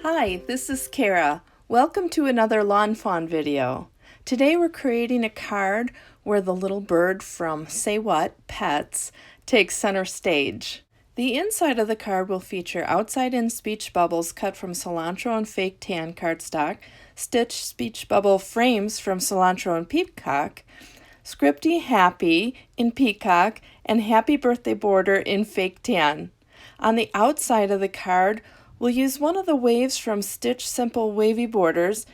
Hi, this is Kara. Welcome to another lawn fawn video. Today we're creating a card where the little bird from Say What Pets takes center stage. The inside of the card will feature outside-in speech bubbles cut from Cilantro and fake tan cardstock, stitched speech bubble frames from Cilantro and Peacock, scripty happy in Peacock, and happy birthday border in fake tan. On the outside of the card, we'll use one of the waves from Stitch Simple Wavy Borders,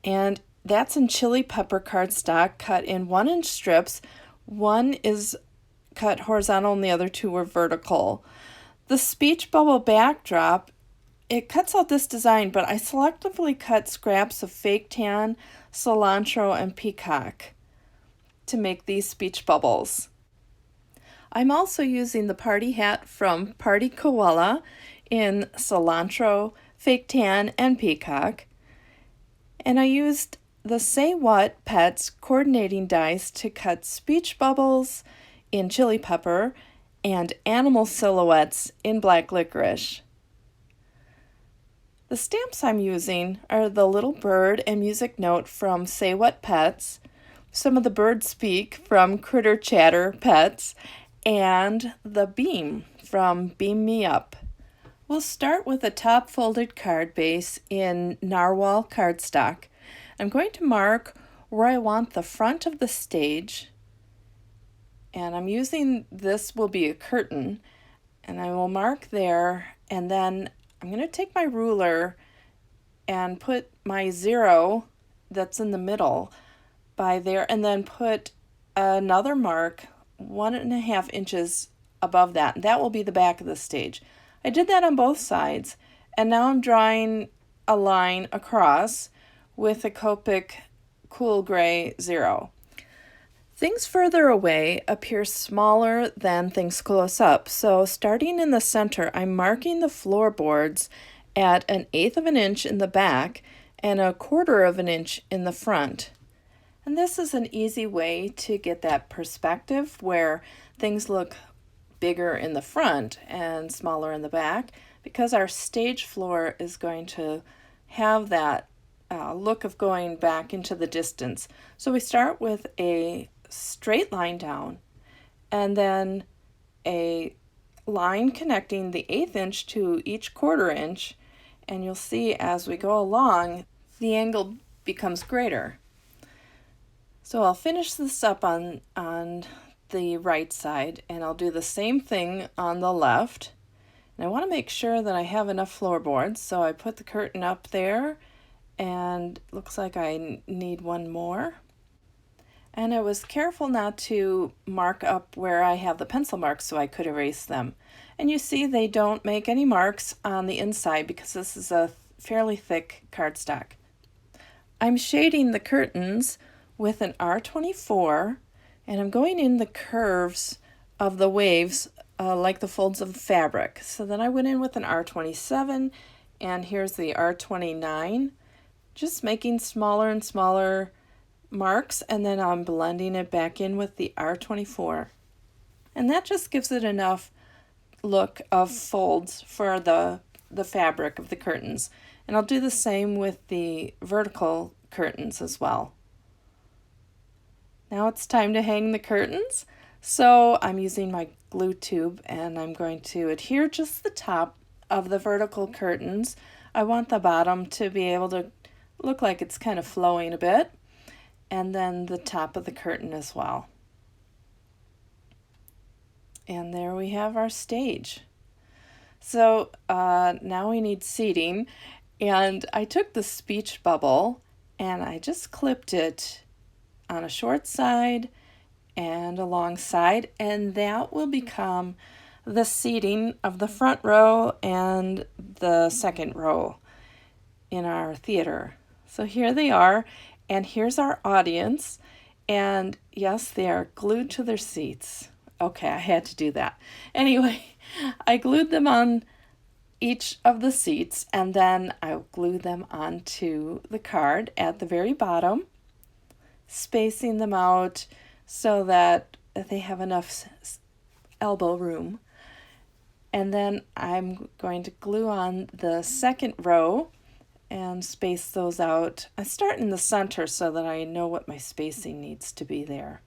and that's in chili pepper cardstock cut in 1-inch strips. One is cut horizontal and the other two were vertical. The speech bubble backdrop, it cuts out this design, but I selectively cut scraps of fake tan, cilantro, and peacock to make these speech bubbles. I'm also using the party hat from Party Koala in cilantro, fake tan, and peacock. And I used the Say What Pets coordinating dies to cut speech bubbles in chili pepper and animal silhouettes in black licorice. The stamps I'm using are the little bird and music note from Say What Pets, some of the bird speak from Critter Chatter Pets, and the beam from Beam Me Up. We'll start with a top folded card base in narwhal cardstock. I'm going to mark where I want the front of the stage, and I'm using, this will be a curtain, and I will mark there, and then I'm going to take my ruler and put my 0 that's in the middle by there, and then put another mark 1.5 inches above that, and that will be the back of the stage. I did that on both sides, and now I'm drawing a line across with a Copic Cool Gray 0. Things further away appear smaller than things close up, so starting in the center, I'm marking the floorboards at 1/8 of an inch in the back and 1/4 of an inch in the front. And this is an easy way to get that perspective where things look bigger in the front and smaller in the back, because our stage floor is going to have that look of going back into the distance. So we start with a straight line down and then a line connecting the 1/8 inch to each 1/4 inch, and you'll see as we go along the angle becomes greater. So I'll finish this up on the right side, and I'll do the same thing on the left. And I want to make sure that I have enough floorboards, so I put the curtain up there, and looks like I need one more. And I was careful not to mark up where I have the pencil marks so I could erase them. And you see they don't make any marks on the inside because this is a fairly thick cardstock. I'm shading the curtains with an R24, and I'm going in the curves of the waves like the folds of the fabric. So then I went in with an R27, and here's the R29, just making smaller and smaller marks, and then I'm blending it back in with the R24. And that just gives it enough look of folds for the fabric of the curtains. And I'll do the same with the vertical curtains as well. Now it's time to hang the curtains. So I'm using my glue tube, and I'm going to adhere just the top of the vertical curtains. I want the bottom to be able to look like it's kind of flowing a bit, and then the top of the curtain as well. And there we have our stage. So now we need seating, and I took the speech bubble and I just clipped it on a short side and a long side, and that will become the seating of the front row and the second row in our theater. So here they are, and here's our audience, and yes, they are glued to their seats. Okay, I had to do that. Anyway, I glued them on each of the seats, and then I glued them onto the card at the very bottom, spacing them out so that they have enough elbow room. And then I'm going to glue on the second row and space those out. I start in the center so that I know what my spacing needs to be there.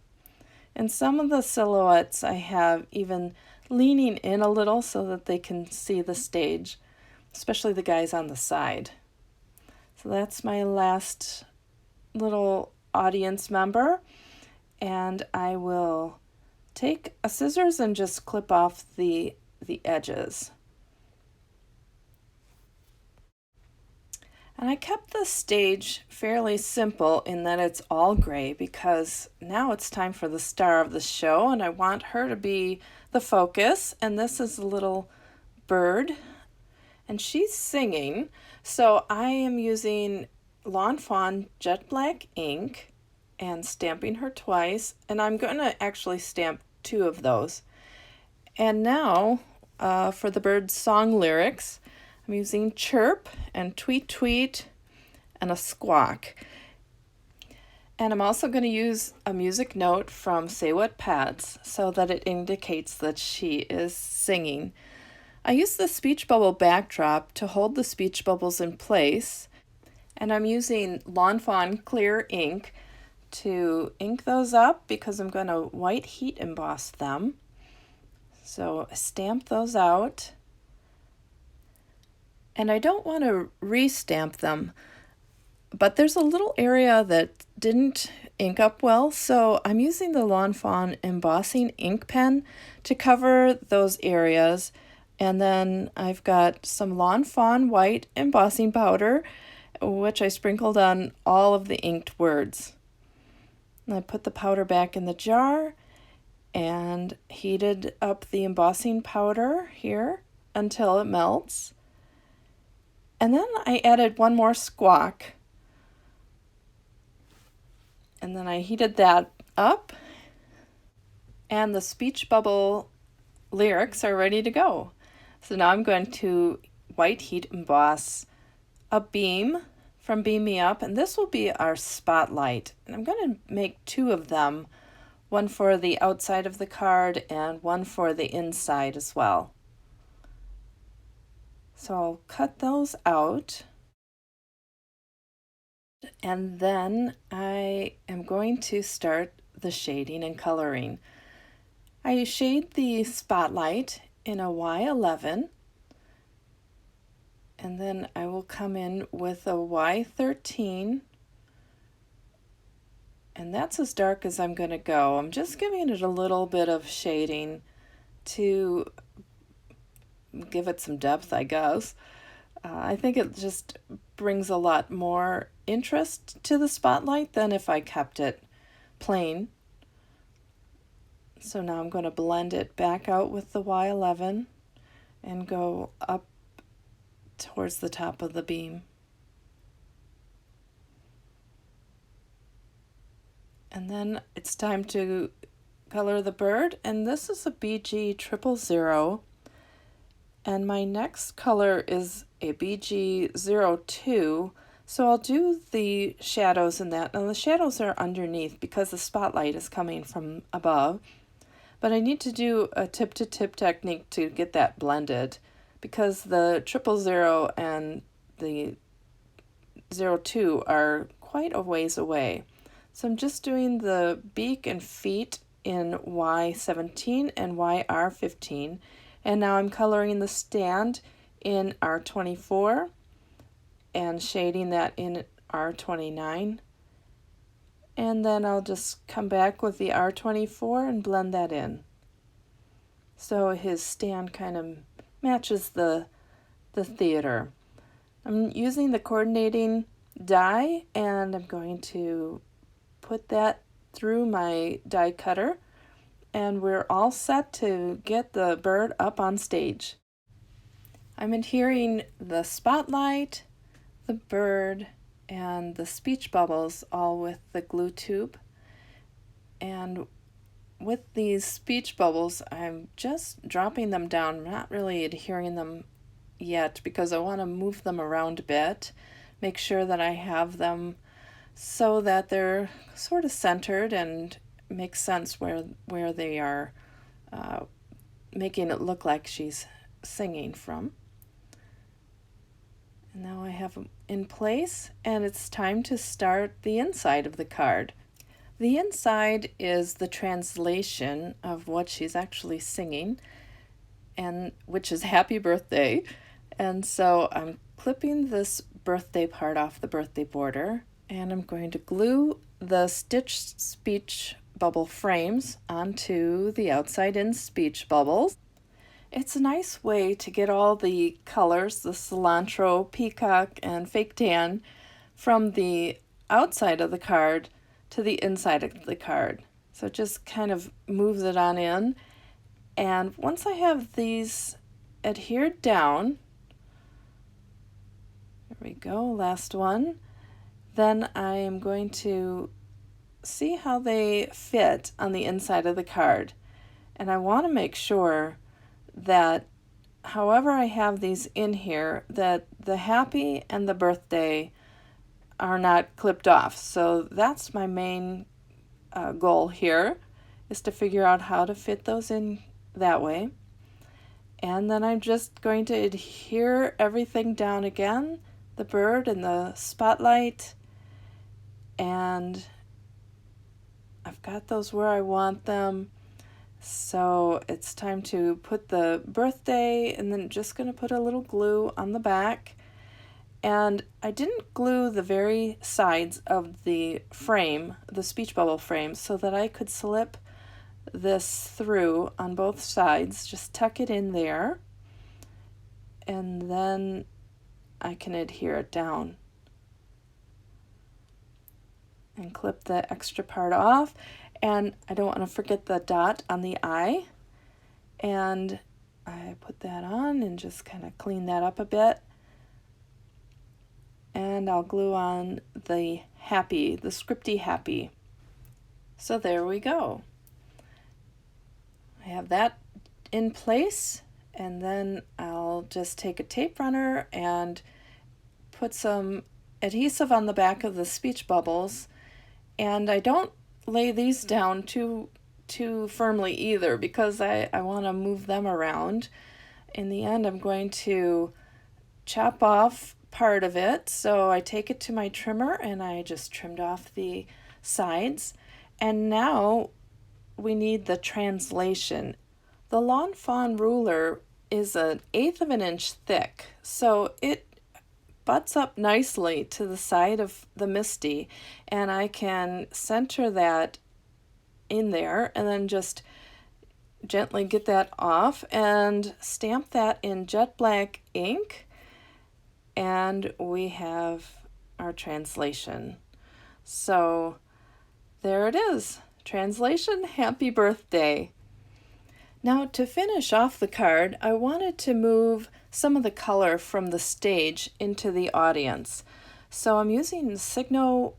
And some of the silhouettes I have even leaning in a little so that they can see the stage, especially the guys on the side. So that's my last little audience member, and I will take a scissors and just clip off the edges. And I kept the stage fairly simple in that it's all gray because now it's time for the star of the show and I want her to be the focus. And this is a little bird and she's singing. So I am using Lawn Fawn Jet Black ink and stamping her twice. And I'm going to actually stamp 2 of those. And now for the bird's song lyrics, I'm using chirp and tweet tweet and a squawk. And I'm also going to use a music note from Say What Pets so that it indicates that she is singing. I use the speech bubble backdrop to hold the speech bubbles in place. And I'm using Lawn Fawn clear ink to ink those up because I'm going to white heat emboss them. So stamp those out. And I don't want to re-stamp them, but there's a little area that didn't ink up well, so I'm using the Lawn Fawn embossing ink pen to cover those areas. And then I've got some Lawn Fawn white embossing powder, which I sprinkled on all of the inked words. And I put the powder back in the jar and heated up the embossing powder here until it melts. And then I added one more squawk. And then I heated that up. And the speech bubble lyrics are ready to go. So now I'm going to white heat emboss a beam from Beam Me Up. And this will be our spotlight. And I'm going to make 2 of them. One for the outside of the card and one for the inside as well. So I'll cut those out. And then I am going to start the shading and coloring. I shade the spotlight in a Y11. And then I will come in with a Y13. And that's as dark as I'm going to go. I'm just giving it a little bit of shading to give it some depth, I guess. I think it just brings a lot more interest to the spotlight than if I kept it plain. So now I'm going to blend it back out with the Y11 and go up towards the top of the beam. And then it's time to color the bird, and this is a BG 000. And my next color is a BG 02, so I'll do the shadows in that. Now the shadows are underneath because the spotlight is coming from above, but I need to do a tip-to-tip technique to get that blended because the 000 and the 02 are quite a ways away. So I'm just doing the beak and feet in Y17 and YR15. And now I'm coloring the stand in R24 and shading that in R29. And then I'll just come back with the R24 and blend that in. So his stand kind of matches the theater. I'm using the coordinating die and I'm going to put that through my die cutter. And we're all set to get the bird up on stage. I'm adhering the spotlight, the bird, and the speech bubbles all with the glue tube. And with these speech bubbles, I'm just dropping them down, not really adhering them yet because I want to move them around a bit, make sure that I have them so that they're sort of centered and makes sense where they are making it look like she's singing from. And now I have them in place, and it's time to start the inside of the card. The inside is the translation of what she's actually singing, and which is happy birthday. And so I'm clipping this birthday part off the birthday border, and I'm going to glue the stitched speech bubble frames onto the outside in speech bubbles. It's a nice way to get all the colors, the cilantro, peacock, and fake tan, from the outside of the card to the inside of the card. So it just kind of moves it on in. And once I have these adhered down, there we go, last one, then I am going to see how they fit on the inside of the card. And I want to make sure that however I have these in here, that the happy and the birthday are not clipped off. So that's my main goal here, is to figure out how to fit those in that way. And then I'm just going to adhere everything down again, the bird and the spotlight, and I've got those where I want them. So it's time to put the birthday, and then just going to put a little glue on the back. And I didn't glue the very sides of the frame, the speech bubble frame, so that I could slip this through on both sides. Just tuck it in there, and then I can adhere it down and clip the extra part off. And I don't want to forget the dot on the eye, and I put that on and just kind of clean that up a bit. And I'll glue on the happy, the scripty happy. So there we go. I have that in place, and then I'll just take a tape runner and put some adhesive on the back of the speech bubbles. And I don't lay these down too firmly either, because I want to move them around. In the end, I'm going to chop off part of it. So I take it to my trimmer, and I just trimmed off the sides. And now we need the translation. The lawnfawn ruler is 1/8 of an inch thick, so it butts up nicely to the side of the MISTI, and I can center that in there and then just gently get that off and stamp that in jet black ink, and we have our translation. So there it is. Translation, happy birthday. Now, to finish off the card, I wanted to move some of the color from the stage into the audience. So I'm using the Signo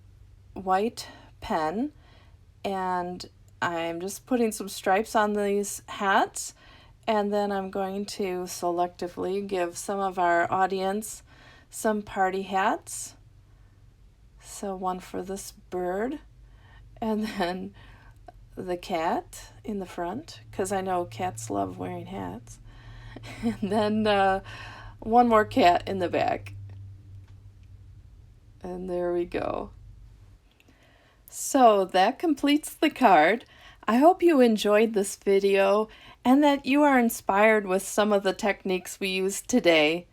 white pen, and I'm just putting some stripes on these hats, and then I'm going to selectively give some of our audience some party hats. So one for this bird, and then the cat in the front, because I know cats love wearing hats. And then one more cat in the back. And there we go. So that completes the card. I hope you enjoyed this video and that you are inspired with some of the techniques we used today.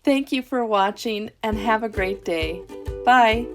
Thank you for watching, and have a great day. Bye.